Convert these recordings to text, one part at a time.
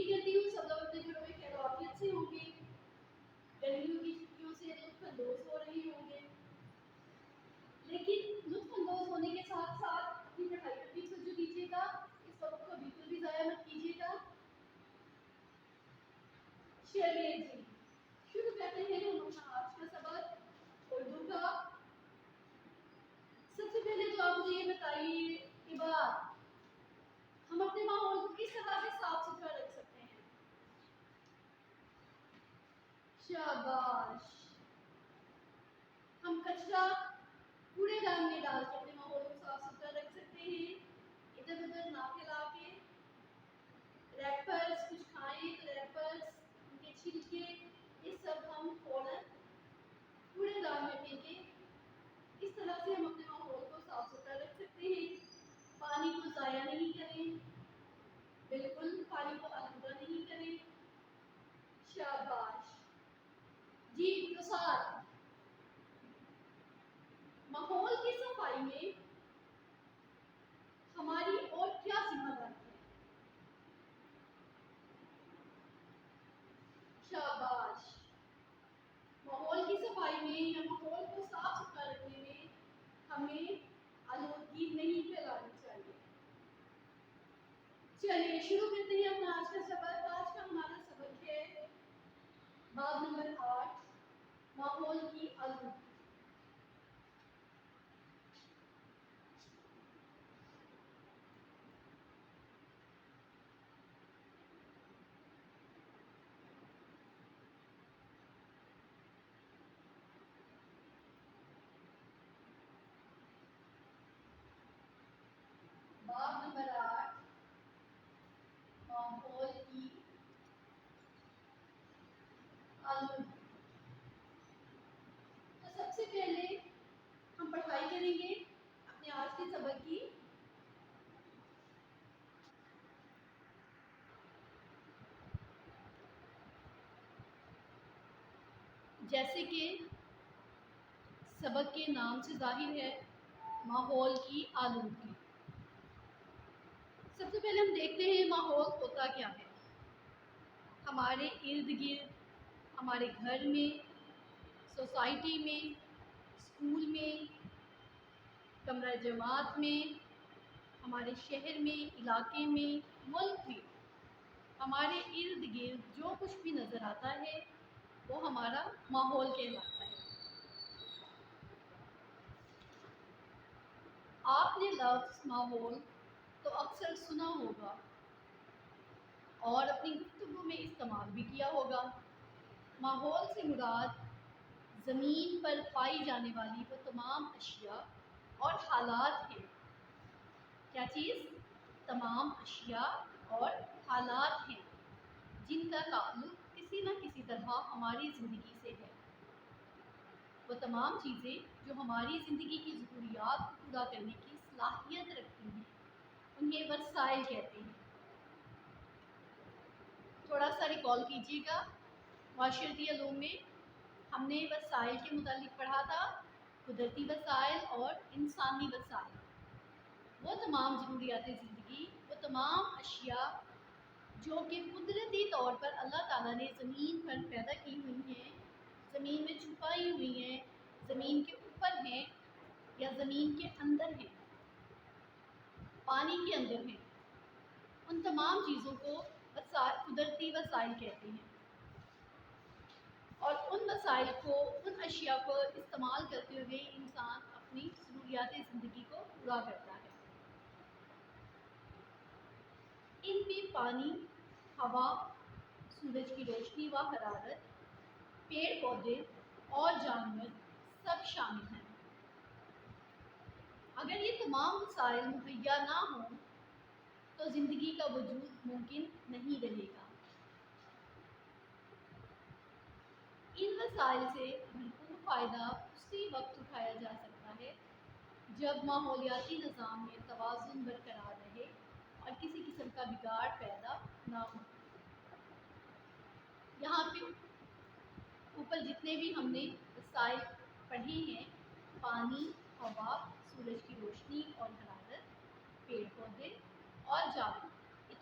امید کرتی ہوں سب لوگ اپنے گھروں میں خیر و عافیت سے ہوں گے، گرمیوں کی چھٹیوں سے لطف اندوز ہو رہے ہوں گے، لیکن لطف اندوز ہونے کے ساتھ ساتھ اپنی پڑھائی پر بھی توجہ دیجیے گا، اس وقت کو بالکل بھی ضائع مت کیجیے گا۔ چلیے جی شروع کرتے ہیں ہم اپنا آج کا سبق اردو کا۔ سب سے پہلے تو آپ مجھے یہ بتائیے کہ ہم اپنے ماحول کو کس طرح سے صاف ستھرا رکھ سکتے ہیں؟ شاباش، ہم کچرا کوڑے دان میں ڈال کے اپنے ماحول کو صاف ستھرا رکھ سکتے ہیں، ادھر ادھر نہ پھیلا کے۔ ریپرز کچھ کھائیں تو ریپرز ان کے چھلکے یہ سب ہم فوراً کوڑے دان میں پھینکیں، اس طرح سے ہم اپنے ماحول کو صاف ستھرا رکھ سکتے ہیں۔ پانی کو ضائع نہیں کریں، بالکل پانی کو آلودہ نہیں کریں۔ شاباش جی۔ تو ساتھ ماحول کی صفائی میں ہماری اور کیا ذمہ داری ہے؟ شاباش، ماحول کی صفائی میں یا ماحول کو صاف ستھرا رکھنے میں ہمیں آلودگی نہیں پھیلانی چاہیے۔ چلیے شروع کرتے ہیں اپنا آج کا سبق۔ آج کا ہمارا سبق ہے باب نمبر 8، ماحول کی آلودگی۔ باب نمبر 8، ماحول کی آلودگی۔ تو سب سے پہلے ہم پڑھائی کریں گے اپنے آج کے سبق کی۔ جیسے کہ سبق کے نام سے ظاہر ہے، ماحول کی آلودگی۔ سب سے پہلے ہم دیکھتے ہیں ماحول ہوتا کیا ہے۔ ہمارے ارد گرد، ہمارے گھر میں، سوسائٹی میں، اسکول میں، کمرہ جماعت میں، ہمارے شہر میں، علاقے میں، ملک میں، ہمارے ارد گرد جو کچھ بھی نظر آتا ہے وہ ہمارا ماحول کہلاتا ہے۔ آپ نے لفظ ماحول تو اکثر سنا ہوگا اور اپنی گفتگو میں استعمال بھی کیا ہوگا۔ ماحول سے مراد زمین پر پائی جانے والی وہ تمام اشیاء اور حالات ہیں۔ کیا چیز؟ تمام اشیاء اور حالات ہیں جن کا تعلق کسی نہ کسی طرح ہماری زندگی سے ہے۔ وہ تمام چیزیں جو ہماری زندگی کی ضروریات کو پورا کرنے کی صلاحیت رکھتی ہیں انہیں وسائل کہتے ہیں۔ تھوڑا سا ریکال کیجیے گا، معاشرتی علوم میں ہم نے وسائل کے متعلق پڑھا تھا، قدرتی وسائل اور انسانی وسائل۔ وہ تمام ضروریات زندگی، وہ تمام اشیاء جو کہ قدرتی طور پر اللہ تعالیٰ نے زمین پر پیدا کی ہوئی ہیں، زمین میں چھپائی ہوئی ہیں، زمین کے اوپر ہیں یا زمین کے اندر ہیں، پانی کے اندر ہیں، ان تمام چیزوں کو قدرتی وسائل کہتے ہیں۔ اور ان وسائل کو، ان اشیاء کو استعمال کرتے ہوئے انسان اپنی ضروریات زندگی کو پورا کرتا ہے۔ ان میں پانی، ہوا، سورج کی روشنی و حرارت، پیڑ پودے اور جانور سب شامل ہیں۔ اگر یہ تمام وسائل مہیا نہ ہوں تو زندگی کا وجود ممکن نہیں رہے گا۔ ان وسائل سے بھرپور فائدہ اسی وقت اٹھایا جا سکتا ہے جب ماحولیاتی نظام میں توازن برقرار رہے اور کسی قسم کا بگاڑ پیدا نہ ہو۔ یہاں پہ اوپر جتنے بھی ہم نے وسائل پڑھے ہیں، پانی، ہوا، سورج کی روشنی اور حرارت، پیڑ پودے اور جانور، یہ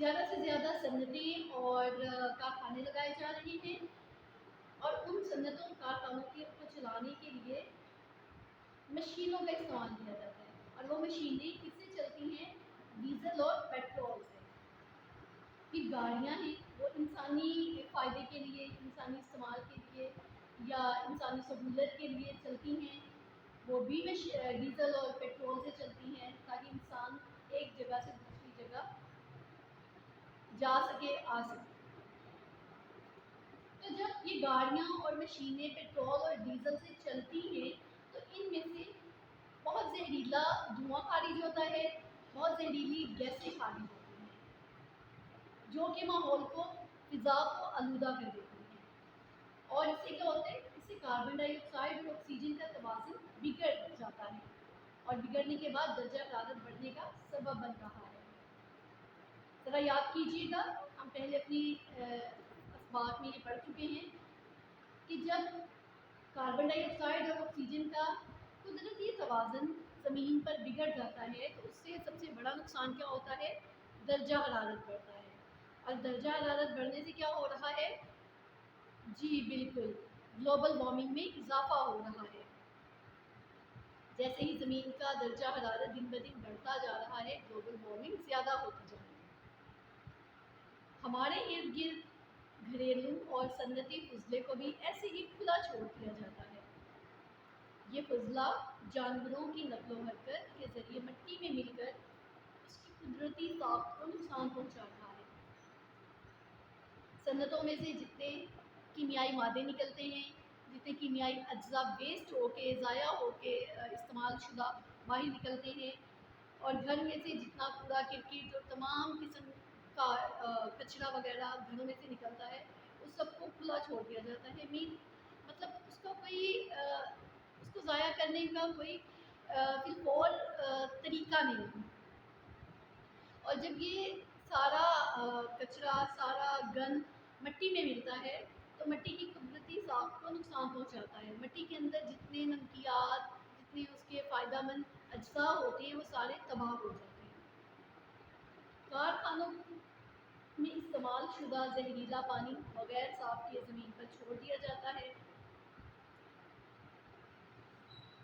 زیادہ سے زیادہ صنعتیں اور کارخانے لگائے جا رہے ہیں، اور ان صنعتوں کارخانوں کو چلانے کے لیے مشینوں کا استعمال کیا جاتا ہے، اور وہ مشینیں کس سے چلتی ہیں؟ ڈیزل اور پیٹرول سے۔ پھر گاڑیاں ہیں، وہ انسانی فائدے کے لیے، انسانی استعمال کے لیے یا انسانی سہولت کے لیے چلتی ہیں، وہ بھی ڈیزل اور پیٹرول سے چلتی ہیں تاکہ انسان ایک جگہ سے دوسری جگہ جا سکے، آ سکے۔ تو جب یہ گاڑیاں اور مشینیں پیٹرول اور ڈیزل سے چلتی ہیں تو ان میں سے بہت زہریلا دھواں خارج ہوتا ہے، بہت زہریلی گیسیں خارج ہوتی ہیں جو کہ ماحول کو، فضا کو آلودہ کر دیتی ہیں، اور اس سے کیا ہوتا ہے؟ اس سے کاربن ڈائی آکسائڈ اور آکسیجن کا توازن بگڑ جاتا ہے، اور بگڑنے کے بعد درجہ حرارت بڑھنے کا سبب بن رہا ہے۔ ذرا یاد کیجیے گا، ہم پہلے اپنی اخبار میں یہ پڑھ چکے ہیں کہ جب کاربن ڈائی آکسائڈ اور آکسیجن کا قدرتی توازن زمین پر بگڑ جاتا ہے تو اس سے سب سے بڑا نقصان کیا ہوتا ہے؟ درجہ حرارت بڑھتا ہے، اور درجہ حرارت بڑھنے سے کیا ہو رہا ہے؟ جی بالکل، گلوبل وارمنگ میں اضافہ ہو رہا ہے۔ جیسے ہی زمین کا درجہ حرارت دن بدن بڑھتا جا رہا ہے، گلوبل وارمنگ زیادہ ہوتی جا رہی ہے۔ ہمارے ارد گرد گھریلو اور صنعتی فضلے کو بھی ایسے ہی کھلا چھوڑ دیا جاتا ہے۔ یہ فضلہ جانوروں کی نقل و حرکت کے ذریعے مٹی میں مل کر اس کی قدرتی ساخت کو نقصان پہنچا رہا ہے۔ صنعتوں میں سے جتنے کیمیائی مادے نکلتے ہیں، جتنے کیمیائی اجزاء ویسٹ ہو کے، ضائع ہو کے استعمال شدہ باہر نکلتے ہیں، اور گھر میں سے جتنا کوڑا کرکٹ اور تمام قسم کا کچرا وغیرہ گھروں میں سے نکلتا ہے، اس سب کو کھلا چھوڑ دیا جاتا ہے۔ مطلب اس کا کوئی اس کو ضائع کرنے کا کوئی فی الفور طریقہ نہیں ہے، اور جب یہ سارا کچرا، سارا گند مٹی میں ملتا ہے تو مٹی کی قدرتی ساخت کو نقصان پہنچاتا ہے۔ مٹی کے اندر جتنے نمکیات، جتنے اس کے فائدہ مند اجزاء ہوتے ہیں وہ سارے تباہ ہو جاتے ہیں۔ کارخانوں میں استعمال شدہ زہریلا پانی بغیر صاف کیے زمین پر چھوڑ دیا جاتا ہے۔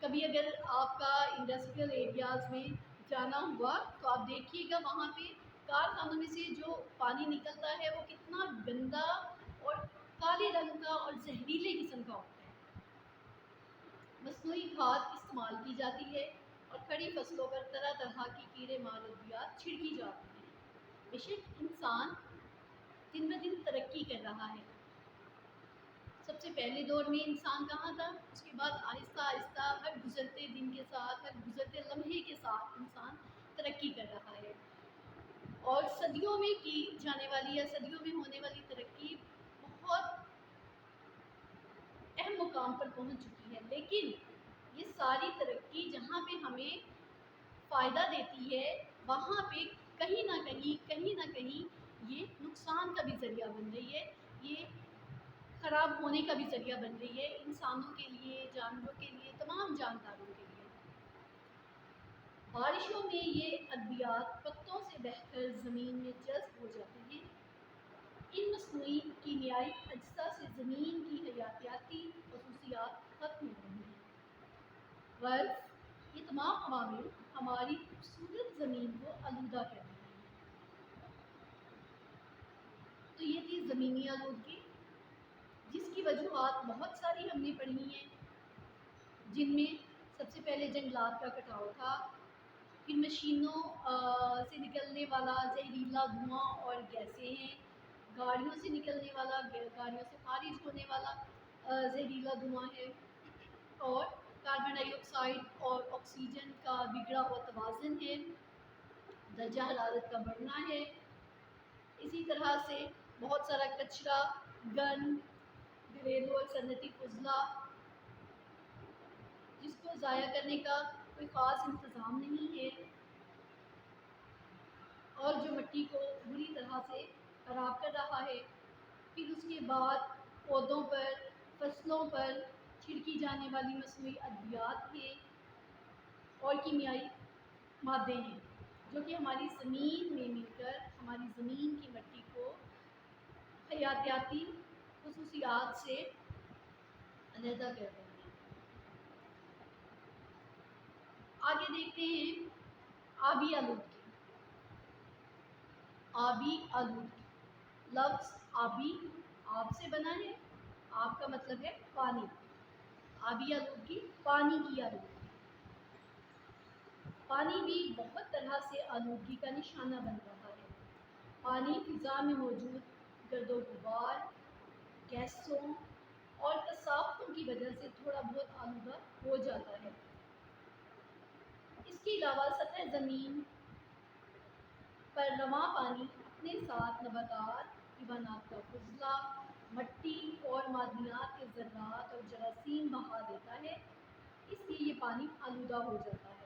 کبھی اگر آپ کا انڈسٹریل ایریاز میں جانا ہوا تو آپ دیکھیے گا وہاں پہ کارخانوں میں سے جو پانی نکلتا ہے وہ کتنا گندا اور کالے رنگ کا اور زہریلے قسم کا ہوتا ہے۔ مصنوعی کھاد استعمال کی جاتی ہے اور کھڑی فصلوں پر طرح طرح کی کیڑے مار ادویات چھڑکی جاتی ہیں۔ بے شک انسان دن بدن ترقی کر رہا ہے۔ سب سے پہلے دور میں انسان کہاں تھا؟ اس کے بعد آہستہ آہستہ ہر گزرتے دن کے ساتھ، ہر گزرتے لمحے کے ساتھ انسان ترقی کر رہا ہے، اور صدیوں میں کی جانے والی یا صدیوں میں ہونے والی ترقی بہت اہم مقام پر پہنچ چکی ہے۔ لیکن یہ ساری ترقی جہاں پہ ہمیں فائدہ دیتی ہے وہاں پہ کہیں نہ کہیں یہ نقصان کا بھی ذریعہ بن رہی ہے، یہ خراب ہونے کا بھی ذریعہ بن رہی ہے، انسانوں کے لیے، جانوروں کے لیے، تمام جانداروں کے لیے۔ بارشوں میں یہ ادویات پتوں سے بہہ کر زمین میں جذب ہو جاتے ہیں۔ ان مصنوعی کیمیائی اجزاء سے زمین کی حیاتیاتی خصوصیات ختم ہو رہی ہیں۔ غرض یہ تمام عوامل ہماری خوبصورت زمین کو آلودہ کر رہے ہیں۔ تو یہ تھی زمینی آلودگی، جس کی وجوہات بہت ساری ہم نے پڑھی ہیں، جن میں سب سے پہلے جنگلات کا کٹاؤ تھا، پھر مشینوں سے نکلنے والا زہریلا دھواں اور گیسیں ہیں، گاڑیوں سے نکلنے والا، گاڑیوں سے خارج ہونے والا زہریلا دھواں ہے، اور کاربن ڈائی آکسائڈ اور آکسیجن کا بگڑا ہوا توازن ہے، درجہ حرارت کا بڑھنا ہے۔ اسی طرح سے بہت سارا کچرا، گند، گھریلو اور صنعتی فضلہ جس کو ضائع کرنے کا کوئی خاص انتظام نہیں ہے، اور جو مٹی کو بری طرح سے خراب کر رہا ہے۔ پھر اس کے بعد پودوں پر، فصلوں پر چھڑکی جانے والی مصنوعی ادویات ہیں اور کیمیائی مادے ہیں۔ جو کہ ہماری زمین میں مل کر ہماری زمین کی مٹی کو حیاتیاتی خصوصیات سے علیحدہ کر دیں گے۔ آگے دیکھتے ہیں آبی آلودگی۔ آبی آلودگی، لفظ آبی آب سے بنا ہے، آب کا مطلب ہے پانی۔ آبی آلودگی پانی کی آلودگی۔ پانی بھی بہت طرح سے آلودگی کا نشانہ بن رہا ہے۔ پانی فضا میں موجود گرد و غبار، گیسوں اور کثافتوں کی وجہ سے تھوڑا بہت آلودہ ہو جاتا ہے۔ اس کے علاوہ سطح زمین پر رواں پانی اپنے ساتھ نباتات، حیوانات کا فضلہ، مٹی اور معدنیات کے ذرات اور جراثیم بہا دیتا ہے، اس لیے یہ پانی آلودہ ہو جاتا ہے۔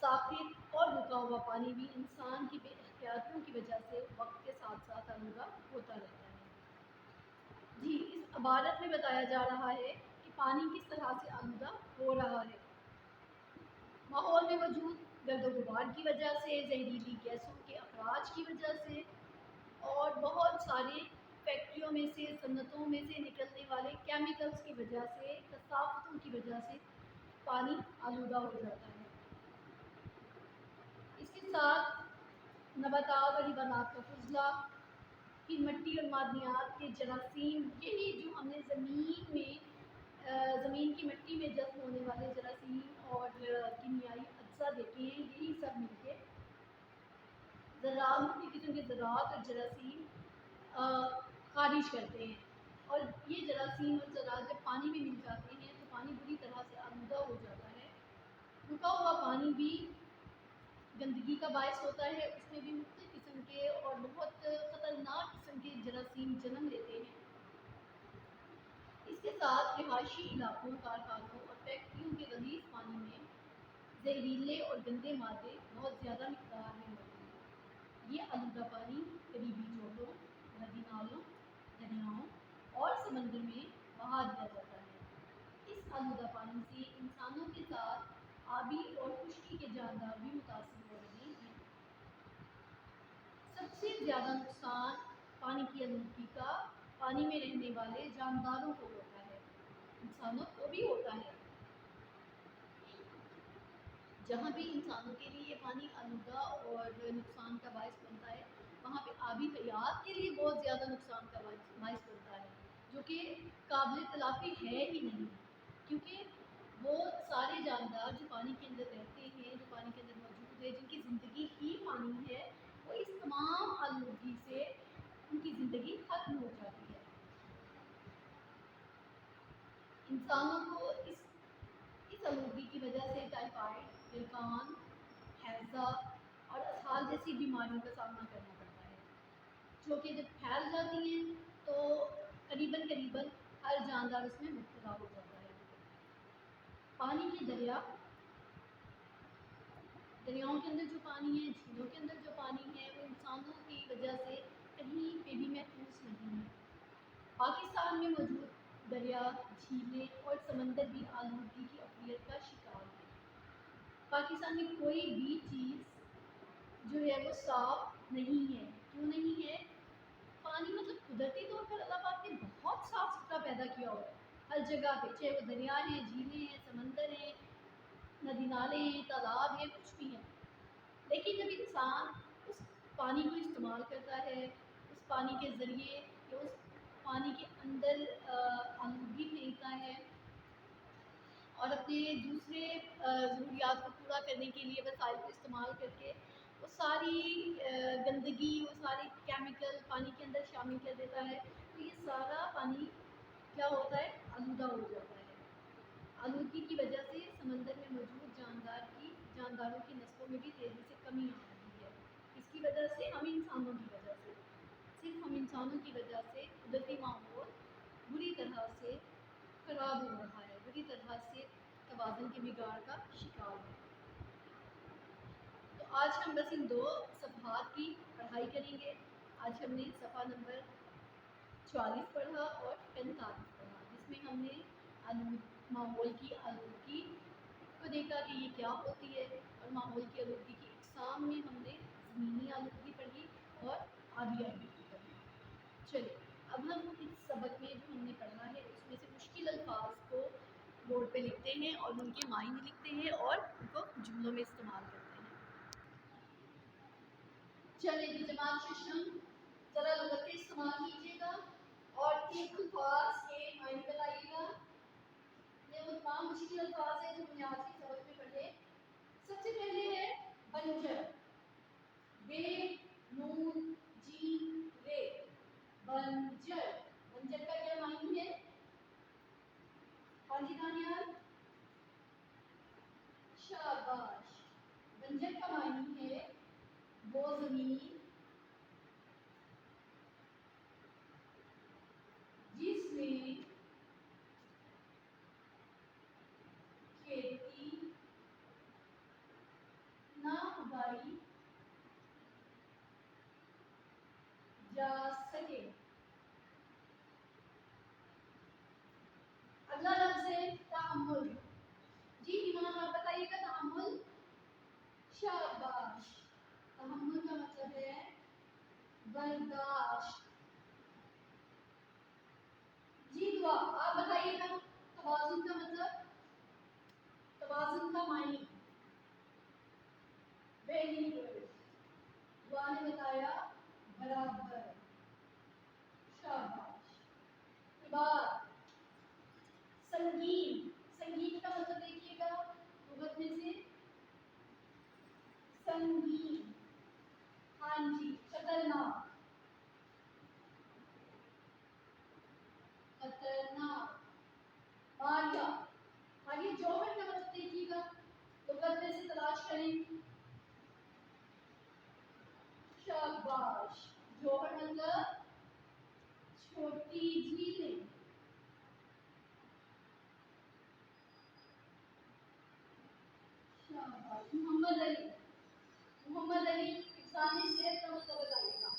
ساکت اور رکا ہوا پانی بھی انسان کی بے احتیاطیوں کی وجہ سے وقت کے ساتھ ساتھ آلودہ ہوتا رہتا ہے۔ جی، اس عبارت میں بتایا جا رہا ہے کہ پانی کس طرح سے آلودہ ہو رہا ہے۔ ماحول میں موجود گرد و غبار کی وجہ سے، زہریلی گیسوں کے اخراج کی وجہ سے اور بہت سارے فیکٹریوں میں سے، صنعتوں میں سے نکلنے والے کیمیکلز کی وجہ سے، کثافتوں کی وجہ سے پانی آلودہ ہو جاتا ہے۔ اس کے ساتھ نباتات اور حیوانات کا فضلہ، کی مٹی اور معدنیات کے جراثیم، یہی جو ہم نے زمین میں زمین کی مٹی میں جذب ہونے والے جراثیم اور کیمیائی اجزاء دیکھے ہیں، یہی سب مل کے ذرات، مختلف قسم کے ذرات اور جراثیم خارج کرتے ہیں، اور یہ جراثیم اور ذرات جب پانی میں مل جاتے ہیں تو پانی بری طرح سے آلودہ ہو جاتا ہے۔ رکا ہوا پانی بھی گندگی کا باعث ہوتا ہے، اس میں بھی مختلف قسم کے اور بہت خطرناک قسم کے جراثیم جنم لیتے ہیں۔ اس کے ساتھ رہائشی علاقوں، کارخانوں اور فیکٹریوں کے غلیظ پانی میں زہریلے اور گندے مادے بہت زیادہ مقدار میں ہوتے ہیں۔ یہ آلودہ پانی قریبی جھیلوں، ندی نالوں، دریاؤں اور سمندر میں بہا دیا جاتا ہے۔ اس آلودہ پانی سے انسانوں کے ساتھ آبی اور خشکی کے جاندار بھی متاثر ہو رہے ہیں۔ سب سے زیادہ نقصان پانی کی آلودگی کا پانی میں رہنے والے جانداروں کو ہوتا ہے، انسانوں کو بھی ہوتا ہے۔ جہاں بھی انسانوں کے لیے یہ پانی آلودہ اور نقصان کا باعث بنتا ہے، وہاں پہ آبی حیات کے لیے بہت زیادہ نقصان کا باعث بنتا ہے، جو کہ قابل تلافی ہے ہی نہیں، کیونکہ وہ سارے جاندار جو پانی کے اندر رہتے ہیں، جو پانی کے اندر موجود ہے، جن کی زندگی ہی پانی ہے، وہ اس تمام آلودگی سے ان کی زندگی ختم ہو جاتی ہے۔ انسانوں کو اس آلودگی کی وجہ سے ٹائیفائڈ، یلکان، ہیضہ اور اسہال جیسی بیماریوں کا سامنا کرنا پڑتا ہے، جو کہ جب پھیل جاتی ہیں تو قریباً ہر جاندار اس میں مبتلا ہو جاتا ہے۔ پانی کے دریاؤں کے اندر جو پانی ہے، جھیلوں کے اندر جو پانی ہے، وہ انسانوں کی وجہ سے کہیں پہ بھی محفوظ نہیں ہے۔ پاکستان میں موجود دریا، جھیلیں اور سمندر بھی آلودگی کی اقلیت کا شکار ہے۔ پاکستان میں کوئی بھی چیز جو ہے وہ صاف نہیں ہے۔ کیوں نہیں ہے؟ پانی مطلب قدرتی طور پر اللہ پاک نے بہت صاف ستھرا پیدا کیا ہوا ہے، ہر جگہ پہ، چاہے وہ دریا ہیں، جھیلیں ہیں، سمندر ہیں، ندی نالے ہیں، تالاب ہیں، کچھ بھی ہیں، لیکن جب انسان اس پانی کو استعمال کرتا ہے، اس پانی کے ذریعے یا اس پانی کے اندر آلودگی پھینکتا ہے اور اپنے دوسرے ضروریات کو پورا کرنے کے لیے وسائل کو استعمال کر کے وہ ساری گندگی، وہ سارے کیمیکل پانی کے اندر شامل کر دیتا ہے، تو یہ سارا پانی کیا ہوتا ہے؟ آلودہ ہو جاتا ہے۔ آلودگی کی وجہ سے سمندر میں موجود جانداروں کی نسلوں میں بھی تیزی سے کمی آ رہی ہے۔ اس کی وجہ سے ہم انسانوں کی وجہ سے، صرف ہم انسانوں کی وجہ سے قدرتی ماحول بری طرح سے خراب ہو رہا ہے، بری طرح سے توازن کے بگاڑ کا شکار ہے۔ تو آج ہم بس ان دو صفحات کی پڑھائی کریں گے۔ آج ہم نے صفحہ نمبر 44 پڑھا اور 45 پڑھا، جس میں ہم نے ماحول کی آلودگی کو دیکھا۔ گا کہ یہ کیا ہوتی ہے، اور ماحول کی آلودگی کی اقسام میں ہم نے زمینی آلودگی پڑھی اور آبی آلودگی پڑھی۔ چلیے اب ہم اس سبق میں جو ہم نے پڑھا ہے اس میں سے مشکل الفاظ کو بورڈ پہ لکھتے ہیں اور ان کے معنی لکھتے ہیں اور ان کو جملوں میں استعمال کرتے ہیں۔ چلیے جی جماعت ششم ذرا لغتیں استعمال کیجیے گا اور ایک الفاظ کے معنی بتائیے گا۔ یہ وہ تمام مشکل الفاظ ہیں جو ہم نے آج کے سبق میں پڑھے۔ سب سے پہلے ہے بنجر، بے نون جیم رے، بنجر۔ بنجر کا کیا معنی ہے؟ ہاں جی دانیال، شاباش۔ بنجر کا معنی ہے وہ زمین جس میں کھیتی نہ اگائی جا سکے۔ اگلا لفظ ہے تحمل۔ جی ایمان آپ بتائیے گا تحمل۔ شاباش۔ تحمل کا مطلب ہے برداشت۔ جی دعا آپ بتائیے گا توازن کا مطلب، توازن کا معنی۔ ویری گڈ، دعا نے بتایا برابر۔ شاباش۔ عباد، سنگین۔ سنگین کا مطلب دیکھیے گا لغت میں سے سنگین، ہاں جی خطرناک، خطرناک۔ ماریا، آگے جوہر کا مطلب دیکھیے گا لغت میں سے تلاش کریں۔ شاباش، جوہر مطلب چھوٹی جھیلیں۔ شاباش۔ محمد علی، محمد علی حفظان صحت کا مطلب بتائیے گا۔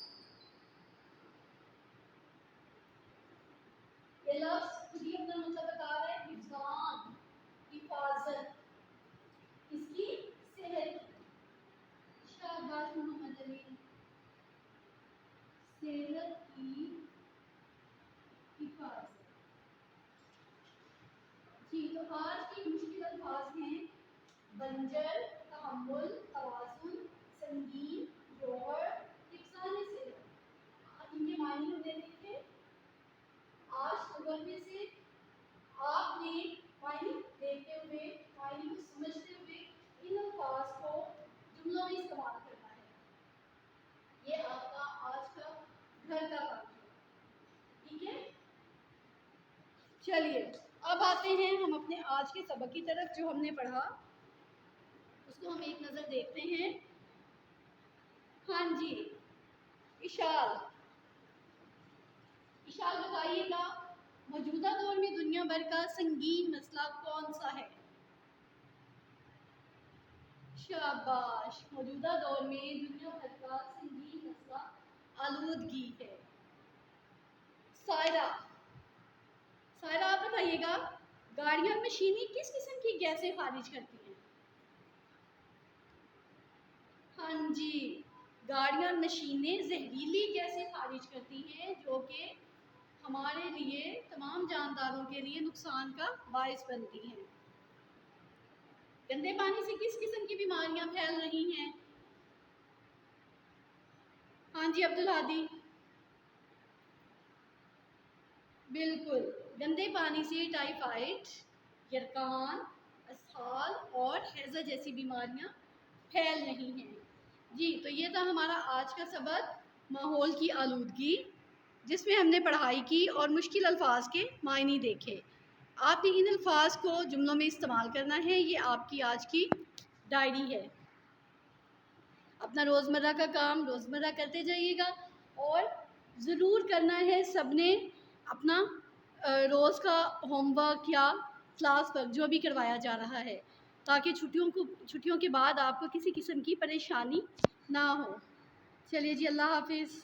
یہ لفظ خود ہی اپنا مطلب بتا رہا ہے، حفظان، حفاظت، اس کی صحت کی۔ شاباش محمد علی، صحت کی حفاظت۔ جی تو آج کے مشکل الفاظ ہیں بنجر، تحمل، توازن، سنگین، جوہر، حفظان صحت۔ ان کے معنی ہم نے دیکھے۔ آج لغت میں سے آپ نے معنی دیکھتے ہوئے، معنی کو سمجھتے ہوئے ان الفاظ کو جملوں میں استعمال کرنا ہے۔ یہ آپ کا آج کا گھر کا کام ہے، ٹھیک ہے؟ چلیے اب آتے ہیں ہم اپنے آج کے سبق کی طرف جو ہم نے پڑھا اس کو ہم ایک نظر دیکھتے ہیں۔ ہاں جی اشال، اشال بتائیے گا موجودہ دور میں دنیا بھر کا سنگین مسئلہ کون سا ہے؟ شاباش، موجودہ دور میں دنیا بھر کا سنگین مسئلہ آلودگی ہے۔ سائرہ، سائرہ آپ بتائیے گا گاڑیاں مشینیں کس قسم کی گیسیں خارج کرتی ہیں؟ ہاں جی، گاڑیاں مشینیں زہریلی گیسیں خارج کرتی ہیں جو کہ ہمارے لیے، تمام جانداروں کے لیے نقصان کا باعث بنتی ہیں۔ گندے پانی سے کس قسم کی بیماریاں پھیل رہی ہیں؟ ہاں جی عبدالہادی، بالکل، گندے پانی سے ٹائیفائڈ، یرقان، اسہال اور ہیضہ جیسی بیماریاں پھیل رہی ہیں۔ جی تو یہ تھا ہمارا آج کا سبق ماحول کی آلودگی، جس میں ہم نے پڑھائی کی اور مشکل الفاظ کے معنی دیکھے۔ آپ نے ان الفاظ کو جملوں میں استعمال کرنا ہے، یہ آپ کی آج کی ڈائری ہے۔ اپنا روزمرہ کا کام روزمرہ کرتے جائیے گا اور ضرور کرنا ہے سب نے اپنا روز کا ہوم ورک یا کلاس ورک جو بھی کروایا جا رہا ہے، تاکہ چھٹیوں کے بعد آپ کو کسی قسم کی پریشانی نہ ہو۔ چلیے جی اللہ حافظ۔